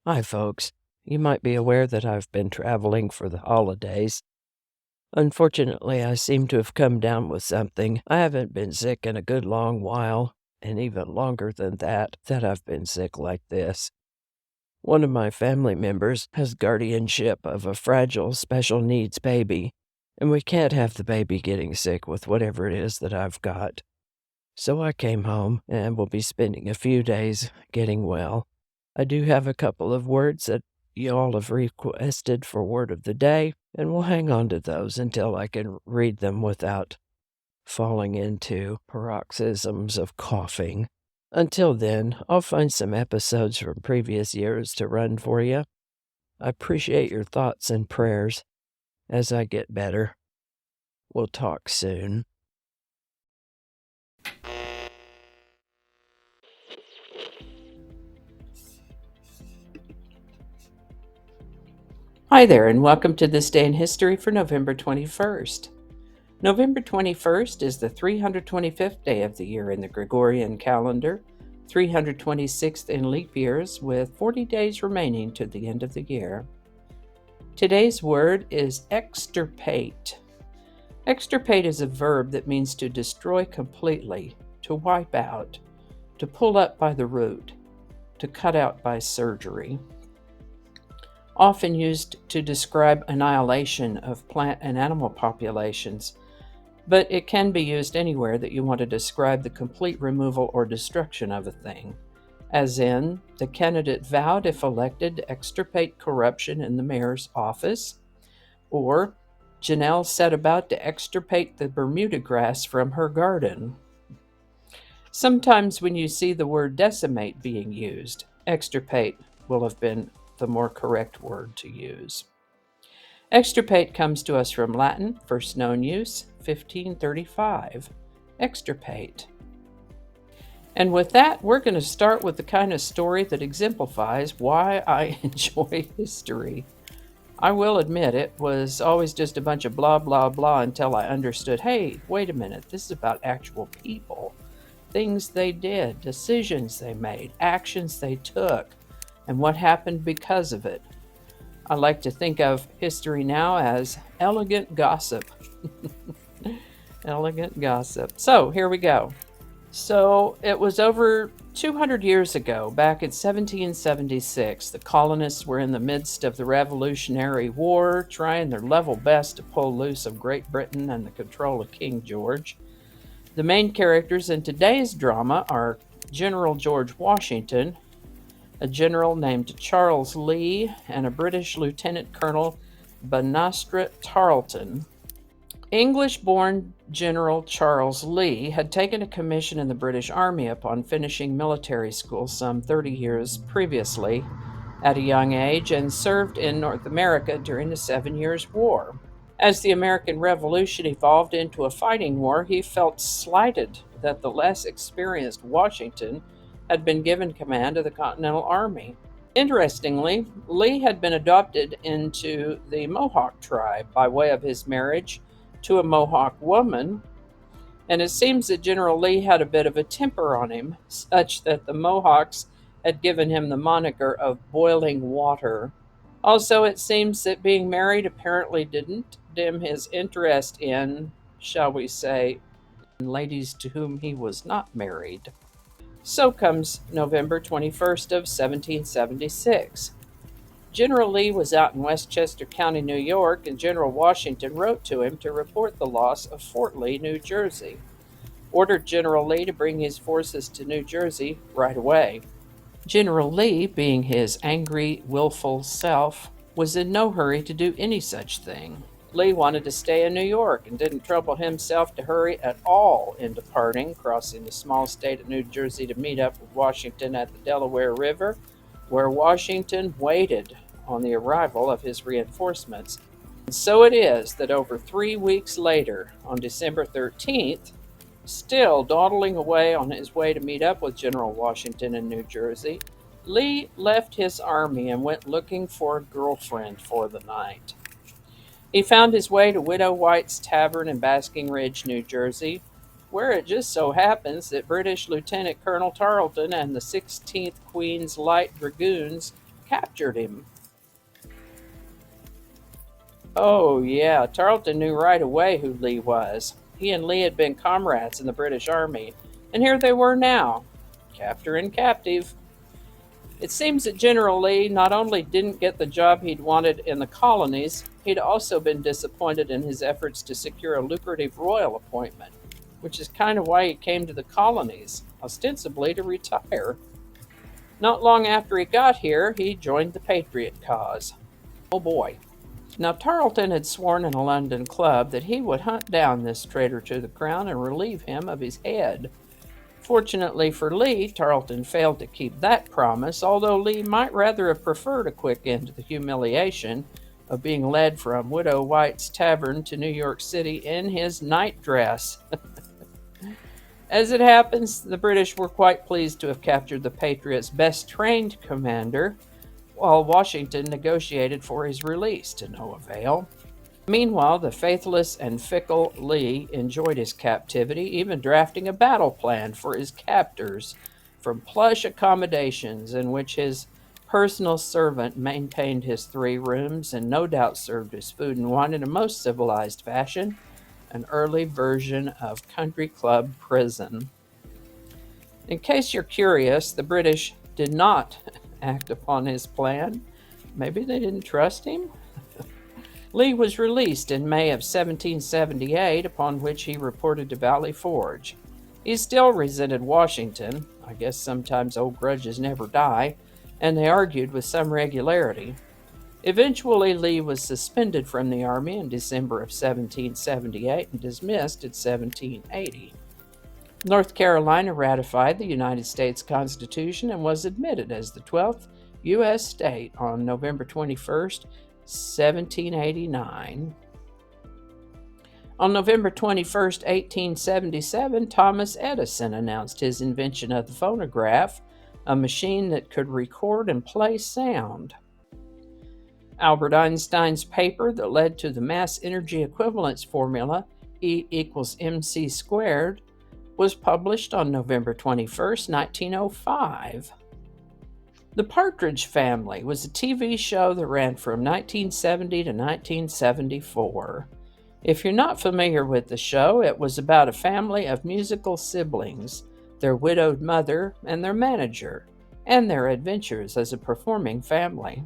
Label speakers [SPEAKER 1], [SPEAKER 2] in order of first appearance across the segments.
[SPEAKER 1] Hi, folks. You might be aware that I've been traveling for the holidays. Unfortunately, I seem to have come down with something. I haven't been sick in a good long while, and even longer than that I've been sick like this. One of my family members has guardianship of a fragile special needs baby, and we can't have the baby getting sick with whatever it is that I've got. So I came home and will be spending a few days getting well. I do have a couple of words that you all have requested for word of the day, and we'll hang on to those until I can read them without falling into paroxysms of coughing. Until then, I'll find some episodes from previous years to run for you. I appreciate your thoughts and prayers as I get better. We'll talk soon. Hi there, and welcome to This Day in History for November 21st. November 21st is the 325th day of the year in the Gregorian calendar, 326th in leap years, with 40 days remaining to the end of the year. Today's word is extirpate. Extirpate is a verb that means to destroy completely, to wipe out, to pull up by the root, to cut out by surgery. Often used to describe annihilation of plant and animal populations, but it can be used anywhere that you want to describe the complete removal or destruction of a thing, as in, the candidate vowed, if elected, to extirpate corruption in the mayor's office, or Janelle set about to extirpate the Bermuda grass from her garden. Sometimes when you see the word decimate being used, extirpate will have been the more correct word to use. Extirpate comes to us from Latin, first known use, 1535. Extirpate. And with that, we're going to start with the kind of story that exemplifies why I enjoy history. I will admit it was always just a bunch of blah, blah, blah until I understood, hey, wait a minute, this is about actual people. Things they did, decisions they made, actions they took, and what happened because of it. I like to think of history now as elegant gossip. Elegant gossip. So here we go. So it was over 200 years ago, back in 1776. The colonists were in the midst of the Revolutionary War, trying their level best to pull loose of Great Britain and the control of King George. The main characters in today's drama are General George Washington, a general named Charles Lee, and a British Lieutenant Colonel Banastra Tarleton. English-born General Charles Lee had taken a commission in the British Army upon finishing military school some 30 years previously at a young age and served in North America during the 7 Years' War. As the American Revolution evolved into a fighting war, he felt slighted that the less experienced Washington had been given command of the Continental Army. Interestingly, Lee had been adopted into the Mohawk tribe by way of his marriage to a Mohawk woman, and it seems that General Lee had a bit of a temper on him, such that the Mohawks had given him the moniker of Boiling Water. Also, it seems that being married apparently didn't dim his interest in, shall we say, ladies to whom he was not married. So comes November 21st of 1776. General Lee was out in Westchester County, New York, and General Washington wrote to him to report the loss of Fort Lee, New Jersey. Ordered General Lee to bring his forces to New Jersey right away. General Lee, being his angry, willful self, was in no hurry to do any such thing. Lee wanted to stay in New York and didn't trouble himself to hurry at all in departing, crossing the small state of New Jersey to meet up with Washington at the Delaware River, where Washington waited on the arrival of his reinforcements. And so it is that over 3 weeks later, on December 13th, still dawdling away on his way to meet up with General Washington in New Jersey, Lee left his army and went looking for a girlfriend for the night. He found his way to Widow White's Tavern in Basking Ridge, New Jersey, where it just so happens that British Lieutenant Colonel Tarleton and the 16th Queen's Light Dragoons captured him. Oh, yeah, Tarleton knew right away who Lee was. He and Lee had been comrades in the British Army, and here they were now, captor and captive. It seems that General Lee not only didn't get the job he'd wanted in the colonies, he'd also been disappointed in his efforts to secure a lucrative royal appointment, which is kind of why he came to the colonies, ostensibly to retire. Not long after he got here, he joined the Patriot cause. Oh boy. Now, Tarleton had sworn in a London club that he would hunt down this traitor to the crown and relieve him of his head. Fortunately for Lee, Tarleton failed to keep that promise, although Lee might rather have preferred a quick end to the humiliation of being led from Widow White's tavern to New York City in his nightdress. As it happens, the British were quite pleased to have captured the Patriots' best trained commander, while Washington negotiated for his release to no avail. Meanwhile, the faithless and fickle Lee enjoyed his captivity, even drafting a battle plan for his captors from plush accommodations in which his personal servant maintained his 3 rooms and no doubt served his food and wine in a most civilized fashion, an early version of country club prison. In case you're curious, the British did not act upon his plan. Maybe they didn't trust him? Lee was released in May of 1778, upon which he reported to Valley Forge. He still resented Washington. I guess sometimes old grudges never die, and they argued with some regularity. Eventually, Lee was suspended from the Army in December of 1778 and dismissed in 1780. North Carolina ratified the United States Constitution and was admitted as the 12th U.S. state on November 21st, 1789. On November 21st, 1877, Thomas Edison announced his invention of the phonograph, a machine that could record and play sound. Albert Einstein's paper that led to the mass energy equivalence formula, E equals mc squared, was published on November 21st, 1905. The Partridge Family was a TV show that ran from 1970 to 1974. If you're not familiar with the show, it was about a family of musical siblings, their widowed mother, and their manager, and their adventures as a performing family.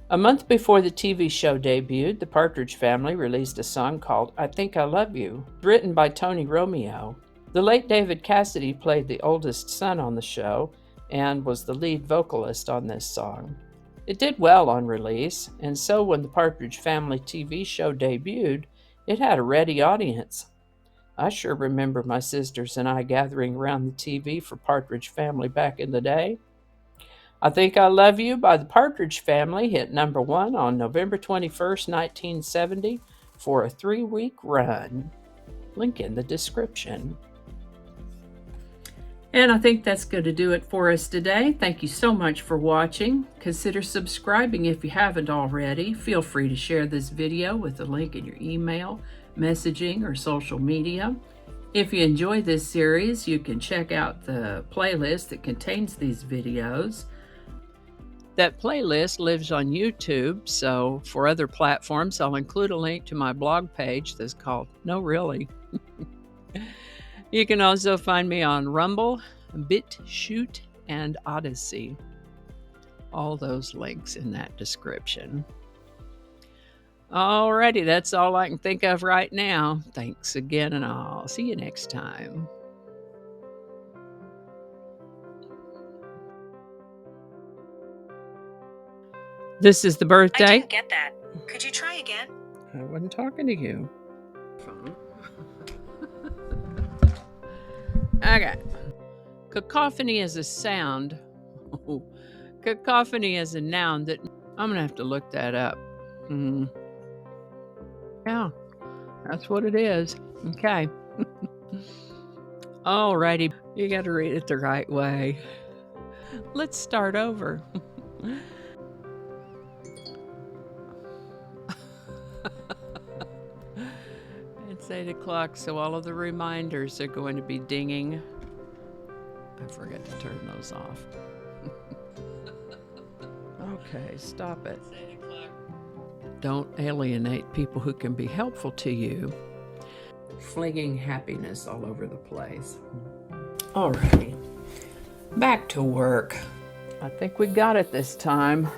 [SPEAKER 1] A month before the TV show debuted, the Partridge Family released a song called I Think I Love You, written by Tony Romeo. The late David Cassidy played the oldest son on the show and was the lead vocalist on this song. It did well on release, and so when the Partridge Family TV show debuted, it had a ready audience. I sure remember my sisters and I gathering around the TV for Partridge Family back in the day. I Think I Love You by the Partridge Family hit number 1 on November 21st, 1970 for a 3-week run. Link in the description. And I think that's going to do it for us today. Thank you so much for watching. Consider subscribing if you haven't already. Feel free to share this video with a link in your email, messaging, or social media. If you enjoy this series, you can check out the playlist that contains these videos. That playlist lives on YouTube, so for other platforms, I'll include a link to my blog page that's called No Really. You can also find me on Rumble, BitChute, and Odyssey. All those links in that description. Alrighty, that's all I can think of right now. Thanks again, and I'll see you next time. This is the birthday.
[SPEAKER 2] I didn't get that. Could you try again?
[SPEAKER 1] I wasn't talking to you. Phone. Okay. Cacophony is a sound. Cacophony is a noun that... I'm going to have to look that up. Yeah, that's what it is. Okay. Alrighty. You got to read it the right way. Let's start over. It's 8 o'clock, so all of the reminders are going to be dinging. I forgot to turn those off. Okay, stop it. Don't alienate people who can be helpful to you. Flinging happiness all over the place. Alrighty, back to work. I think we got it this time.